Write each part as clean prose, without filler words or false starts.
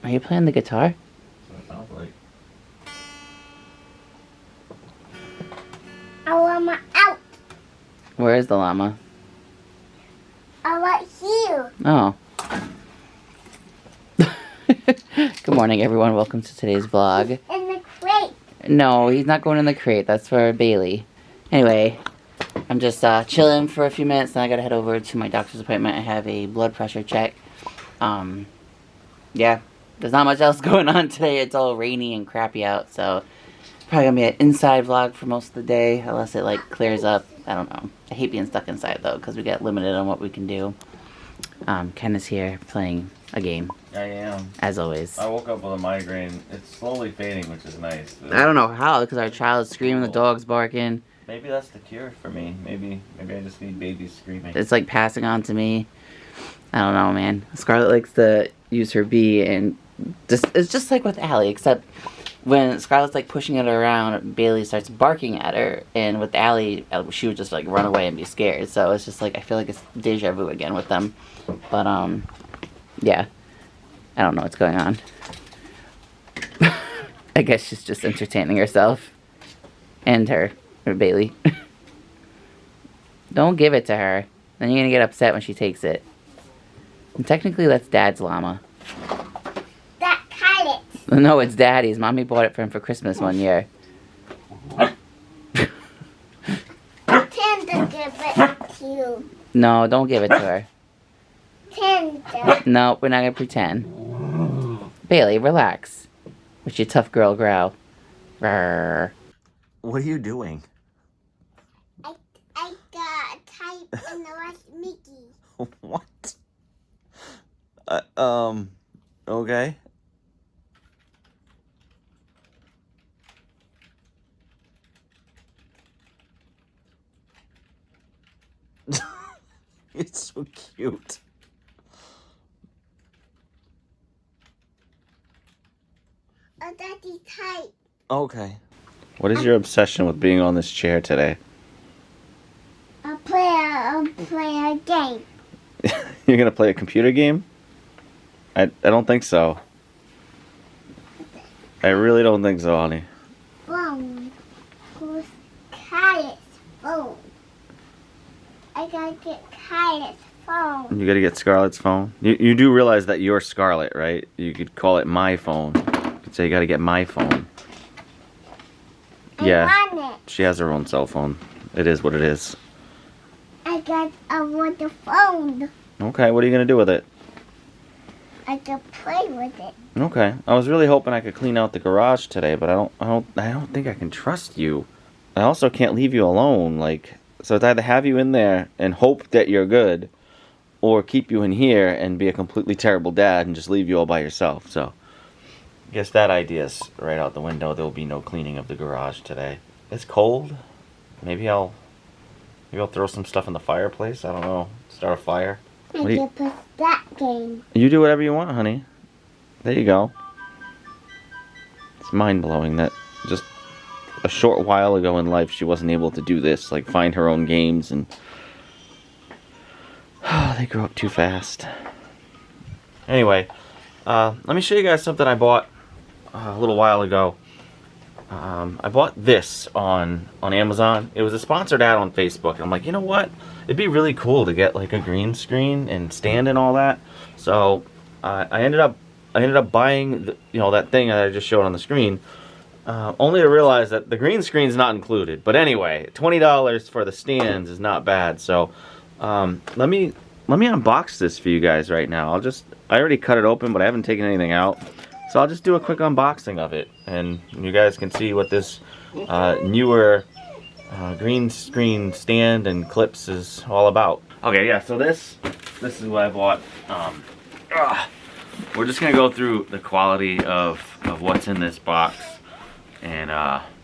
Are you playing the guitar? That's what it sounds like. I want my out. Where is the llama? I want here. Oh. Good morning, everyone. Welcome to today's vlog. In the crate. No, he's not going in the crate. That's for Bailey. Anyway, I'm just chilling for a few minutes. Then I gotta head over to my doctor's appointment. I have a blood pressure check. Yeah, there's not much else going on today. It's all rainy and crappy out, so probably gonna be an inside vlog for most of the day, unless it like clears up. I don't know. I hate being stuck inside though, because we get limited on what we can do. Ken is here playing a game. I am. As always. I woke up with a migraine. It's slowly fading, which is nice. I don't know how, because our child's screaming, the dog's barking. Maybe that's the cure for me. Maybe I just need babies screaming. It's like passing on to me. I don't know, man. Scarlett likes to use her bee, and it's just like with Allie, except when Scarlett's like pushing it around, Bailey starts barking at her, and with Allie, she would just like run away and be scared. So it's just like, I feel like it's deja vu again with them. But yeah, I don't know what's going on. I guess she's just entertaining herself and her Bailey. Don't give it to her. Then you're gonna get upset when she takes it. And technically, that's Dad's llama. That pilot. No, it's Daddy's. Mommy bought it for him for Christmas one year. Pretend to give it to you. No, don't give it to her. Pretend to. No, we're not gonna pretend. Bailey, relax. With your tough girl growl. Rawr. What are you doing? I got a type and the rest Mickey. What? Okay. It's so cute. A daddy type. Okay. What is your obsession with being on this chair today? I'll play a game. You're gonna play a computer game? I don't think so. I really don't think so, honey. Phone. Who's Kylie's phone? I gotta get Kylie's phone. You gotta get Scarlett's phone. You do realize that you're Scarlett, right? You could call it my phone. You could say you gotta get my phone. Yeah. I want it. She has her own cell phone. It is what it is. I want the phone. Okay, what are you gonna do with it? I can play with it. Okay. I was really hoping I could clean out the garage today, but I don't think I can trust you. I also can't leave you alone, like, so it's either have you in there and hope that you're good, or keep you in here and be a completely terrible dad and just leave you all by yourself. So I guess that idea's right out the window. There'll be no cleaning of the garage today. It's cold. Maybe I'll throw some stuff in the fireplace. I don't know. Start a fire. I can play that game. You do whatever you want, honey. There you go. It's mind-blowing that just a short while ago in life she wasn't able to do this, like find her own games, and they grow up too fast. Anyway, let me show you guys something I bought a little while ago. I bought this on Amazon. It was a sponsored ad on Facebook. I'm like, you know what? It'd be really cool to get like a green screen and stand and all that. So I ended up buying that thing that I just showed on the screen, only to realize that the green screen's not included. But anyway, $20 for the stands is not bad. So let me unbox this for you guys right now. I already cut it open, but I haven't taken anything out. So I'll just do a quick unboxing of it, and you guys can see what this Neewer green screen stand and clips is all about. Okay, yeah, so this is what I bought. We're just gonna go through the quality of what's in this box, and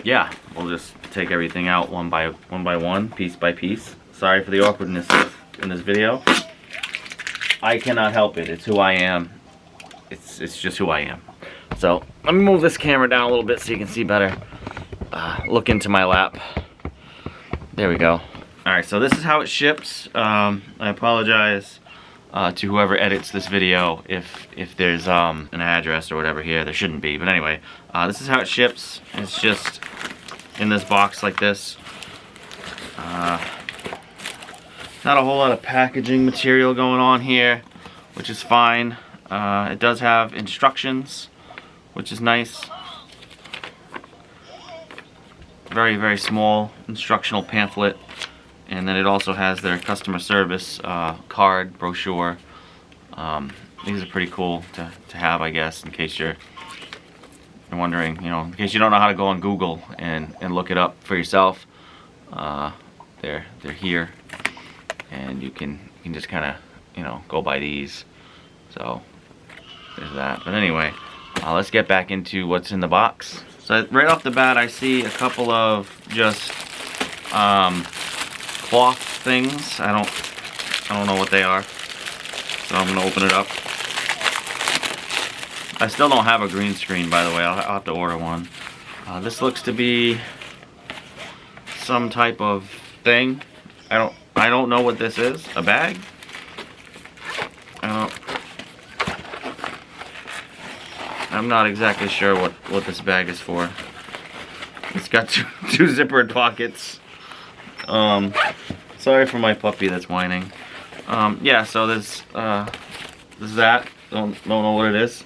yeah, we'll just take everything out one by one, piece by piece. Sorry for the awkwardness in this video. I cannot help it. It's who I am. It's just who I am. So let me move this camera down a little bit so you can see better. Look into my lap. There we go. Alright, so this is how it ships. I apologize. to whoever edits this video if there's an address or whatever here. There shouldn't be, but anyway, this is how it ships. It's just in this box like this. Not a whole lot of packaging material going on here, which is fine. It does have instructions, which is nice. Very, very small instructional pamphlet. And then it also has their customer service card, brochure. These are pretty cool to have, I guess, in case you're wondering, you know, in case you don't know how to go on Google and look it up for yourself. They're here, and you can just kind of, you know, go by these. So there's that. But anyway, let's get back into what's in the box. So right off the bat, I see a couple of just cloth things. I don't know what they are, so I'm gonna open it up. I still don't have a green screen, by the way. I'll have to order one. This looks to be some type of thing. I don't know what this is. A bag? I'm not exactly sure what this bag is for. It's got two zippered pockets. Sorry for my puppy that's whining. Yeah, so this is that. Don't know what it is.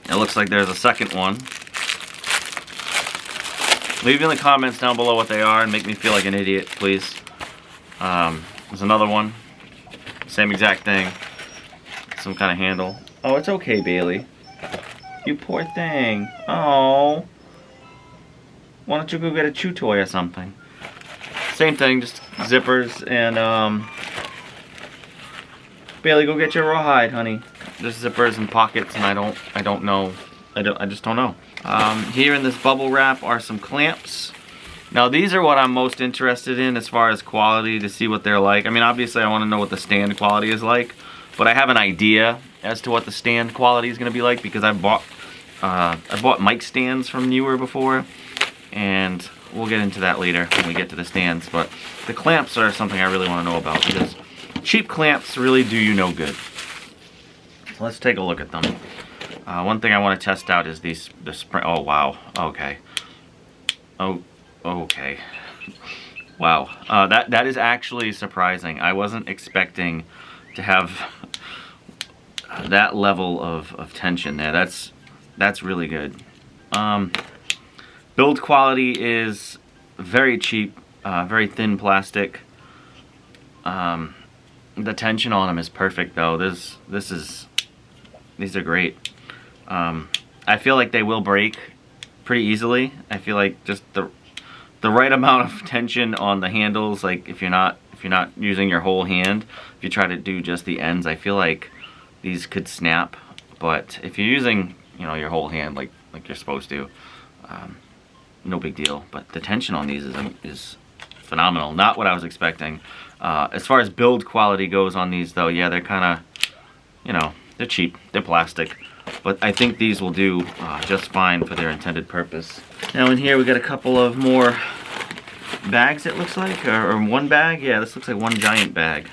It looks like there's a second one. Leave in the comments down below what they are and make me feel like an idiot, please. There's another one. Same exact thing. Some kind of handle. Oh, it's okay, Bailey. You poor thing. Oh. Why don't you go get a chew toy or something? Same thing, just zippers and Bailey, go get your rawhide, honey. Just zippers and pockets, and I don't know. I just don't know. Here in this bubble wrap are some clamps. Now these are what I'm most interested in as far as quality, to see what they're like. I mean, obviously I want to know what the stand quality is like, but I have an idea as to what the stand quality is going to be like, because I bought mic stands from Neewer before, and we'll get into that later when we get to the stands. But the clamps are something I really want to know about, because cheap clamps really do you no good. So let's take a look at them. One thing I want to test out is the spring. Oh wow. Okay. Oh, okay. Wow. That is actually surprising. I wasn't expecting to have that level of tension there. That's really good. Build quality is very cheap, very thin plastic. The tension on them is perfect though. These are great. I feel like they will break pretty easily. I feel like just the right amount of tension on the handles, like if you're not using your whole hand, if you try to do just the ends, I feel like these could snap. But if you're using, you know, your whole hand like you're supposed to, no big deal. But the tension on these is phenomenal. Not what I was expecting. As far as build quality goes on these though, yeah, they're kind of, you know, they're cheap, they're plastic, but I think these will do just fine for their intended purpose. Now in here we got a couple of more bags, it looks like, or one bag. Yeah, this looks like one giant bag.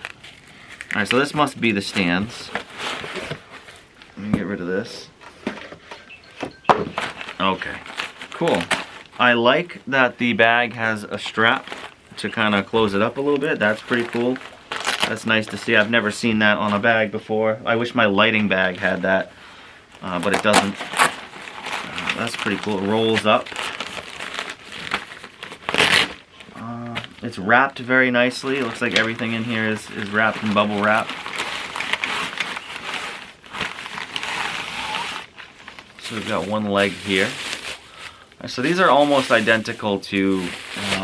Alright, so this must be the stands. Let me get rid of this. Okay, cool. I like that the bag has a strap to kind of close it up a little bit. That's pretty cool. That's nice to see. I've never seen that on a bag before. I wish my lighting bag had that, but it doesn't. That's pretty cool. It rolls up. It's wrapped very nicely. It looks like everything in here is wrapped in bubble wrap. So we've got one leg here. So these are almost identical to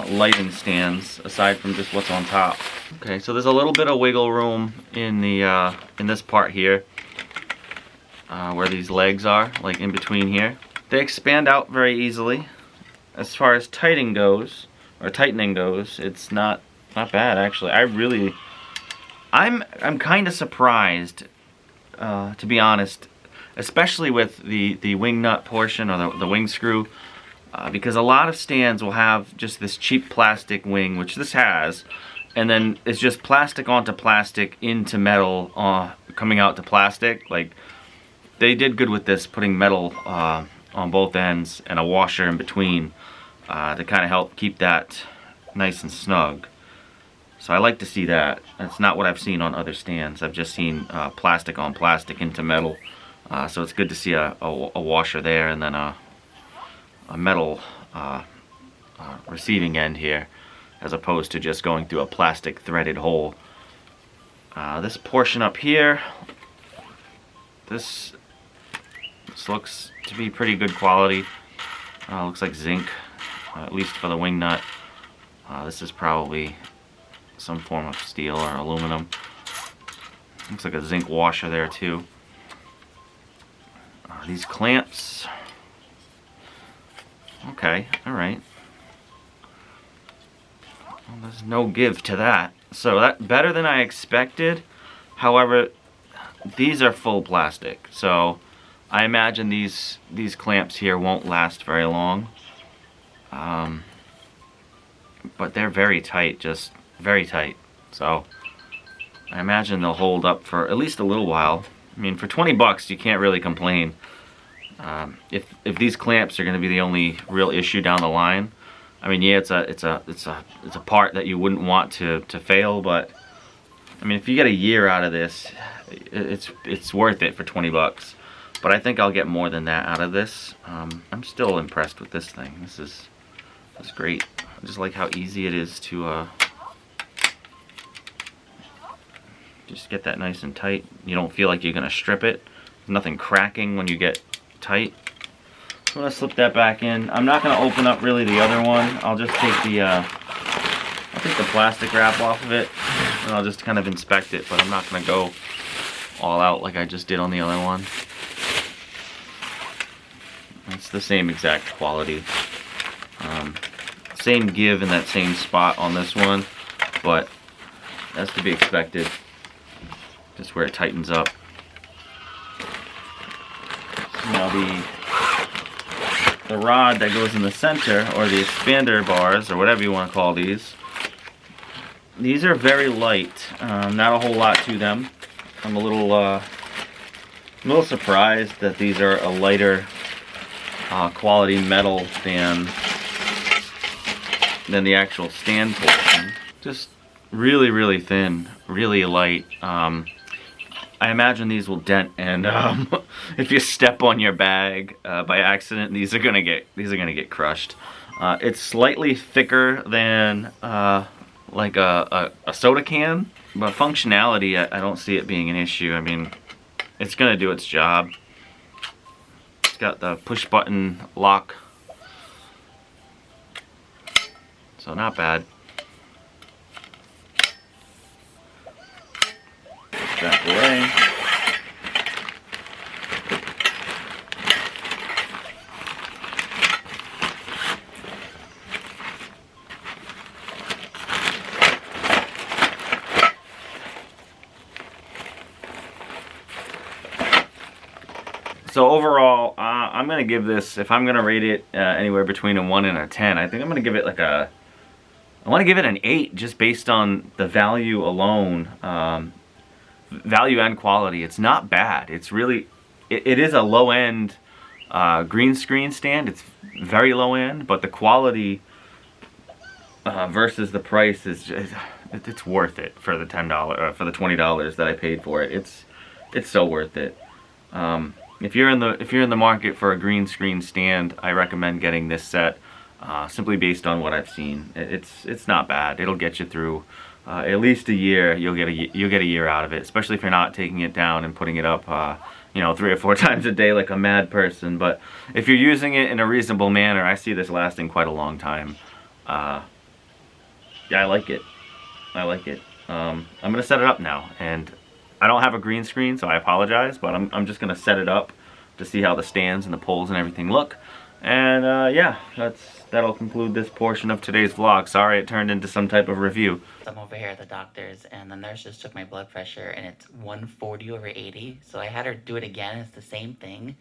lighting stands, aside from just what's on top. Okay, so there's a little bit of wiggle room in the in this part here, where these legs are, like in between here. They expand out very easily. As far as tightening goes, it's not bad actually. I'm kind of surprised, to be honest, especially with the wing nut portion, or the wing screw. Because a lot of stands will have just this cheap plastic wing, which this has, and then it's just plastic onto plastic into metal, coming out to plastic. Like, they did good with this, putting metal on both ends and a washer in between to kind of help keep that nice and snug. So I like to see that. That's not what I've seen on other stands. I've just seen plastic on plastic into metal. So it's good to see a washer there, and then a metal receiving end here, as opposed to just going through a plastic threaded hole. This portion up here, this looks to be pretty good quality. Looks like zinc, at least for the wing nut. This is probably some form of steel or aluminum. Looks like a zinc washer there too. These clamps, okay, alright. Well, there's no give to that. So that better than I expected. However, these are full plastic, so I imagine these clamps here won't last very long. But they're very tight, just very tight. So I imagine they'll hold up for at least a little while. I mean, for 20 bucks, you can't really complain. If these clamps are going to be the only real issue down the line, I mean, yeah, it's a part that you wouldn't want to fail, but I mean, if you get a year out of this, it's worth it for 20 bucks. But I think I'll get more than that out of this. I'm still impressed with this thing. That's great. I just like how easy it is to just get that nice and tight. You don't feel like you're gonna strip it. There's nothing cracking when you get tight. I'm gonna slip that back in. I'm not gonna open up really the other one. I'll just take the plastic wrap off of it, and I'll just kind of inspect it. But I'm not gonna go all out like I just did on the other one. It's the same exact quality. Same give in that same spot on this one, but that's to be expected. Just where it tightens up. So now the rod that goes in the center, or the expander bars, or whatever you want to call these are very light. Not a whole lot to them. I'm a little surprised that these are a lighter quality metal than the actual stand portion. Just really, really thin, really light. I imagine these will dent, and if you step on your bag by accident, these are gonna get crushed. It's slightly thicker than like a soda can, but functionality, I don't see it being an issue. I mean, it's gonna do its job. It's got the push button lock, so not bad. Put that away. So overall, I'm gonna give this, if I'm gonna rate it anywhere between a 1 and a 10, I think I'm gonna give it like I want to give it an 8, just based on the value alone, value and quality. It's not bad. It's really, it is a low end green screen stand. It's very low end, but the quality versus the price is just, it's worth it for the $10 for the $20 that I paid for it. It's so worth it. If you're in the market for a green screen stand, I recommend getting this set, simply based on what I've seen. It's not bad. It'll get you through at least a year. You'll get a year out of it, especially if you're not taking it down and putting it up, 3 or 4 times a day like a mad person. But if you're using it in a reasonable manner, I see this lasting quite a long time. Yeah, I like it. I'm gonna set it up now, and I don't have a green screen, so I apologize, but I'm just gonna set it up to see how the stands and the poles and everything look. And yeah, that'll conclude this portion of today's vlog. Sorry it turned into some type of review. I'm over here at the doctor's, and the nurse just took my blood pressure, and it's 140/80. So I had her do it again. It's the same thing,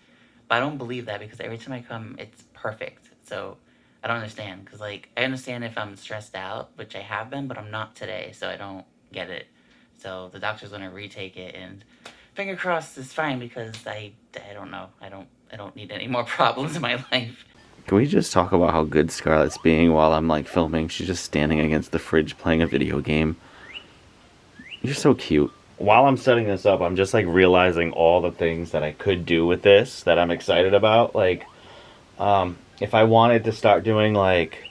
but I don't believe that because every time I come, it's perfect. So I don't understand, because, like, I understand if I'm stressed out, which I have been, but I'm not today, so I don't get it. So the doctor's gonna retake it, and finger crossed it's fine, because I don't know. I don't need any more problems in my life. Can we just talk about how good Scarlett's being while I'm like filming? She's just standing against the fridge playing a video game. You're so cute. While I'm setting this up, I'm just like realizing all the things that I could do with this that I'm excited about. Like, if I wanted to start doing like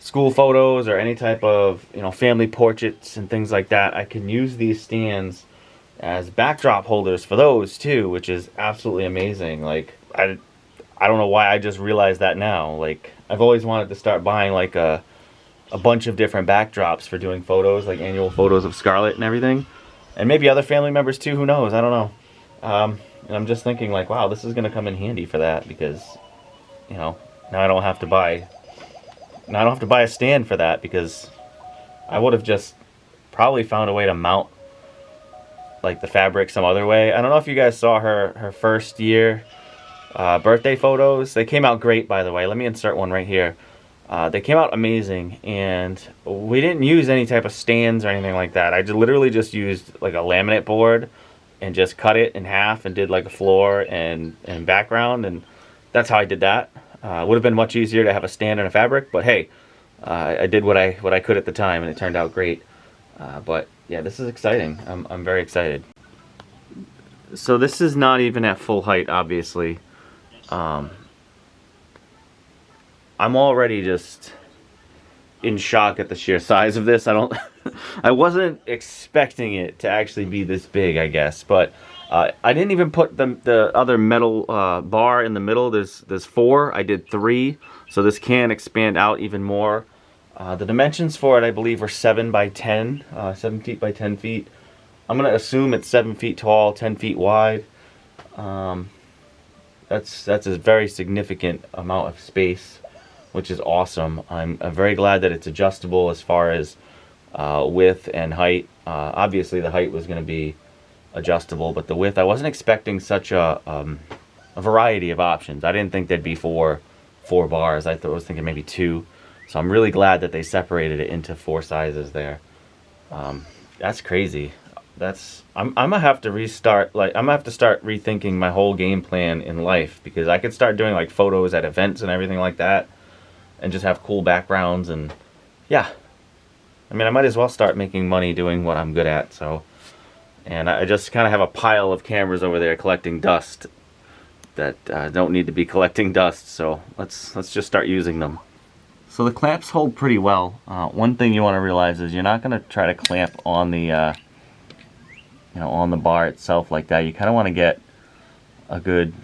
school photos or any type of, you know, family portraits and things like that, I can use these stands as backdrop holders for those too, which is absolutely amazing. Like, I don't know why I just realized that now. Like, I've always wanted to start buying like a bunch of different backdrops for doing photos, like annual photos of Scarlett and everything. And maybe other family members too, who knows, I don't know. And I'm just thinking like, wow, this is gonna come in handy for that, because, you know, now I don't have to buy a stand for that, because I would have just probably found a way to mount like the fabric some other way. I don't know if you guys saw her first year birthday photos. They came out great, by the way. Let me insert one right here. They came out amazing, and we didn't use any type of stands or anything like that. I literally just used like a laminate board and just cut it in half and did like a floor and background, and that's how I did that. It would have been much easier to have a stand and a fabric, but hey, I did what I could at the time, and it turned out great. But yeah, this is exciting. I'm very excited. So this is not even at full height, obviously. I'm already just in shock at the sheer size of this. I wasn't expecting it to actually be this big, I guess, but I didn't even put the other metal bar in the middle. There's 4. I did 3, so this can expand out even more. The dimensions for it, I believe, were 7 by 10, 7 feet by 10 feet. I'm gonna assume it's 7 feet tall, 10 feet wide. That's a very significant amount of space, which is awesome. I'm very glad that it's adjustable as far as width and height. Obviously the height was going to be adjustable, but the width, I wasn't expecting such a variety of options. I didn't think there'd be 4 bars. I was thinking maybe 2. So I'm really glad that they separated it into 4 sizes there. That's crazy. I'm gonna have to restart. Like, I'm gonna have to start rethinking my whole game plan in life, because I could start doing like photos at events and everything like that, and just have cool backgrounds. And yeah, I mean, I might as well start making money doing what I'm good at. So, and I just kind of have a pile of cameras over there collecting dust that don't need to be collecting dust. So let's just start using them. So the clamps hold pretty well. One thing you want to realize is you're not going to try to clamp on the on the bar itself like that. You kind of want to get a good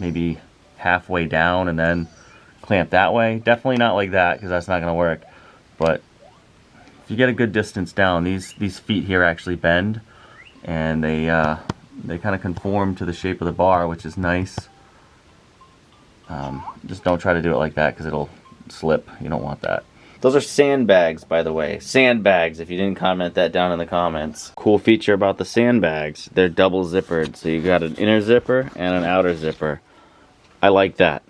maybe halfway down and then clamp that way. Definitely not like that, because that's not going to work. But if you get a good distance down, these feet here actually bend, and they kind of conform to the shape of the bar, which is nice. Just don't try to do it like that, because it'll slip. You don't want that. Those are sandbags, by the way. Sandbags, if you didn't comment that down in the comments. Cool feature about the sandbags, they're double zippered. So you got an inner zipper and an outer zipper. I like that.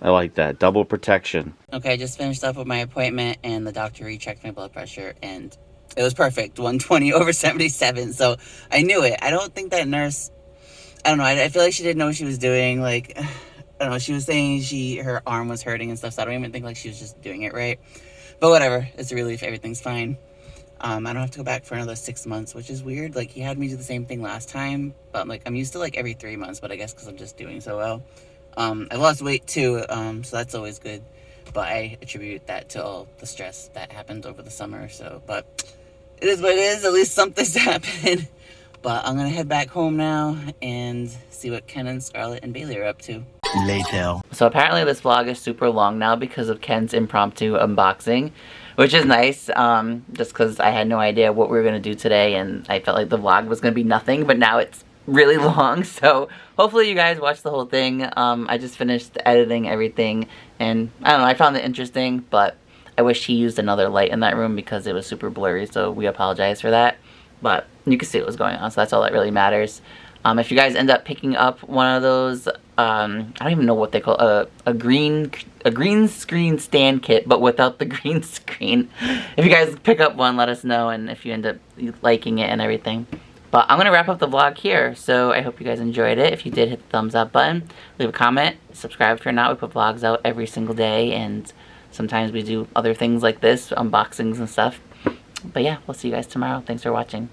I like that. Double protection. Okay, I just finished up with my appointment, and the doctor rechecked my blood pressure, and it was perfect. 120/77, so I knew it. I don't think that nurse, I don't know, I feel like she didn't know what she was doing. Like, I don't know, she was saying her arm was hurting and stuff, so I don't even think like she was just doing it right. But whatever, it's a relief, everything's fine. I don't have to go back for another 6 months, which is weird. Like, he had me do the same thing last time, but like, I'm used to like every 3 months, but I guess because I'm just doing so well. I lost weight too, so that's always good. But I attribute that to all the stress that happened over the summer. So, but it is what it is. At least something's happened. But I'm gonna head back home now and see what Ken and Scarlett and Bailey are up to. Later. So apparently this vlog is super long now because of Ken's impromptu unboxing, which is nice. Just because I had no idea what we were gonna do today, and I felt like the vlog was gonna be nothing. But now it's really long, so hopefully you guys watch the whole thing. I just finished editing everything, and I don't know, I found it interesting, but I wish he used another light in that room because it was super blurry, so we apologize for that. But you can see what was going on, so that's all that really matters. If you guys end up picking up one of those I don't even know what they call a green screen stand kit, but without the green screen. If you guys pick up one, let us know, and if you end up liking it and everything. But I'm gonna wrap up the vlog here, so I hope you guys enjoyed it. If you did, hit the thumbs up button, leave a comment, subscribe if you're not. We put vlogs out every single day, and sometimes we do other things like this, unboxings and stuff. But yeah, we'll see you guys tomorrow. Thanks for watching.